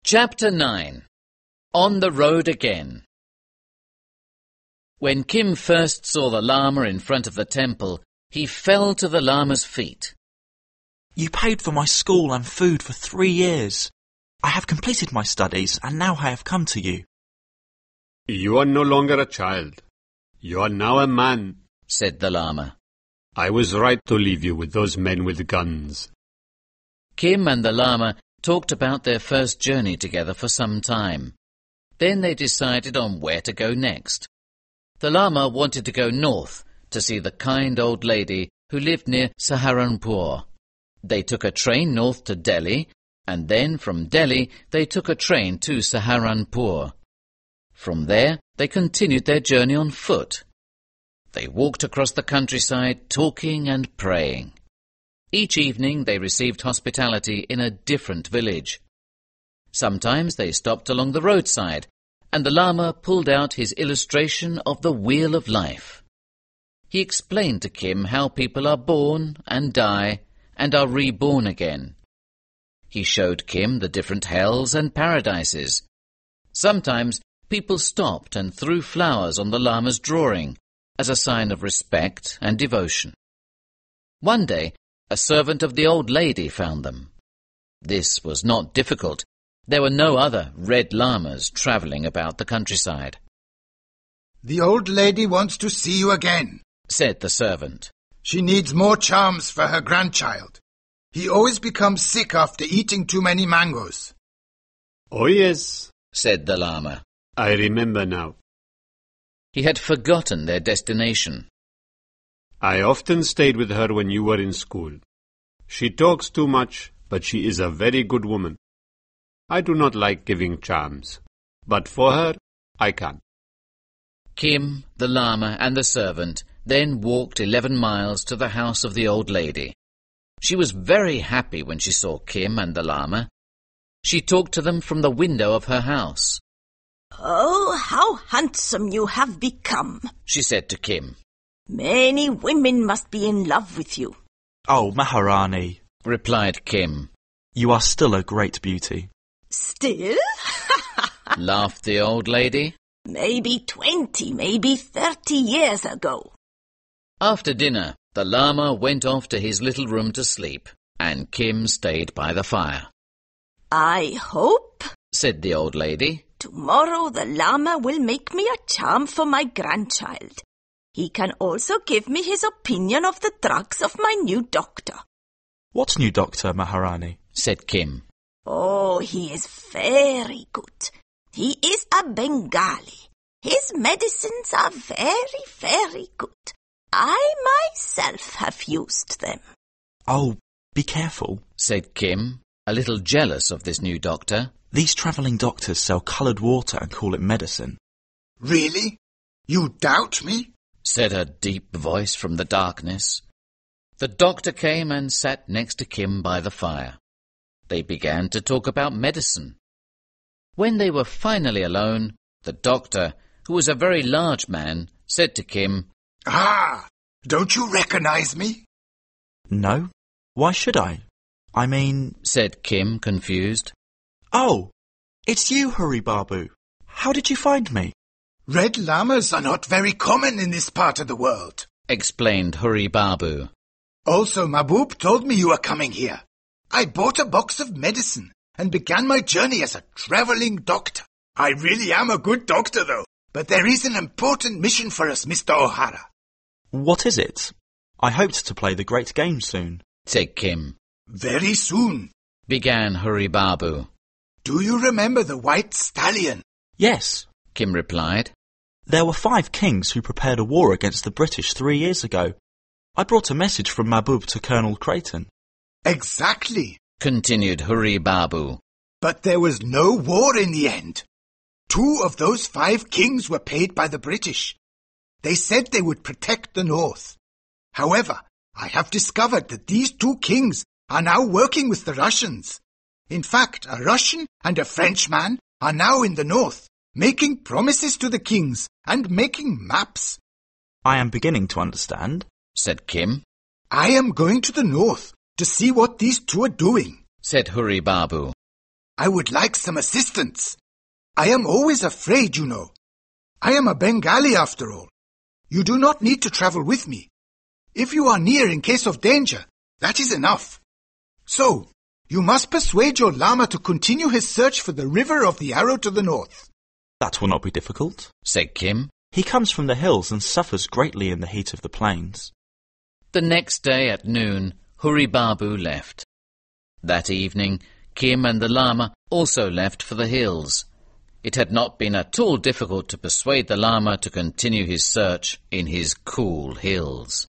Chapter 9. On the Road Again. When Kim first saw the Lama in front of the temple, he fell to the Lama's feet. You paid for my school and food for 3 years. I have completed my studies and now I have come to you. You are no longer a child. You are now a man, said the Lama. I was right to leave you with those men with guns. Kim and the Lama talked about their first journey together for some time. Then they decided on where to go next. The Lama wanted to go north to see the kind old lady who lived near Saharanpur. They took a train north to Delhi, and then from Delhi they took a train to Saharanpur. From there they continued their journey on foot. They walked across the countryside talking and praying. Each evening they received hospitality in a different village. Sometimes they stopped along the roadside, and the Lama pulled out his illustration of the Wheel of Life. He explained to Kim how people are born and die and are reborn again. He showed Kim the different hells and paradises. Sometimes people stopped and threw flowers on the Lama's drawing as a sign of respect and devotion. One day, a servant of the old lady found them. This was not difficult. There were no other red Lamas travelling about the countryside. The old lady wants to see you again, said the servant. She needs more charms for her grandchild. He always becomes sick after eating too many mangoes. Oh yes, said the Lama. I remember now. He had forgotten their destination. I often stayed with her when you were in school. She talks too much, but she is a very good woman. I do not like giving charms, but for her, I can. Kim, the Lama, and the servant then walked 11 miles to the house of the old lady. She was very happy when she saw Kim and the Lama. She talked to them from the window of her house. "Oh, how handsome you have become," she said to Kim. "Many women must be in love with you." Oh, Maharani, replied Kim. You are still a great beauty. "Still?" laughed the old lady. "Maybe 20, maybe 30 years ago." After dinner, the Lama went off to his little room to sleep, and Kim stayed by the fire. "I hope," said the old lady, "tomorrow the Lama will make me a charm for my grandchild. He can also give me his opinion of the drugs of my new doctor." What new doctor, Maharani? said Kim. "Oh, he is very good. He is a Bengali. His medicines are very, very good. I myself have used them." Oh, be careful, said Kim, a little jealous of this new doctor. These travelling doctors sell coloured water and call it medicine. "Really? You doubt me?" said a deep voice from the darkness. The doctor came and sat next to Kim by the fire. They began to talk about medicine. When they were finally alone, the doctor, who was a very large man, said to Kim, "Ah, don't you recognize me?" No, why should I? I mean, said Kim, confused. Oh, it's you, Hurry Babu. How did you find me? Red Lamas are not very common in this part of the world, explained Hurry Babu. Also, Mahbub told me you were coming here. I bought a box of medicine and began my journey as a travelling doctor. I really am a good doctor, though. But there is an important mission for us, Mr. O'Hara. What is it? I hoped to play the great game soon, said Kim. Very soon, began Hurry Babu. Do you remember the White Stallion? Yes, Kim replied. There were 5 kings who prepared a war against the British 3 years ago. I brought a message from Mahbub to Colonel Creighton. Exactly, continued Hurry Babu. But there was no war in the end. 2 of those 5 kings were paid by the British. They said they would protect the north. However, I have discovered that these 2 kings are now working with the Russians. In fact, a Russian and a Frenchman are now in the north, making promises to the kings and making maps. I am beginning to understand, said Kim. I am going to the north to see what these 2 are doing, said Hurry Babu. I would like some assistance. I am always afraid, you know. I am a Bengali after all. You do not need to travel with me. If you are near in case of danger, that is enough. So, you must persuade your Lama to continue his search for the river of the arrow to the north. That will not be difficult, said Kim. He comes from the hills and suffers greatly in the heat of the plains. The next day at noon, Hurry Babu left. That evening, Kim and the Lama also left for the hills. It had not been at all difficult to persuade the Lama to continue his search in his cool hills.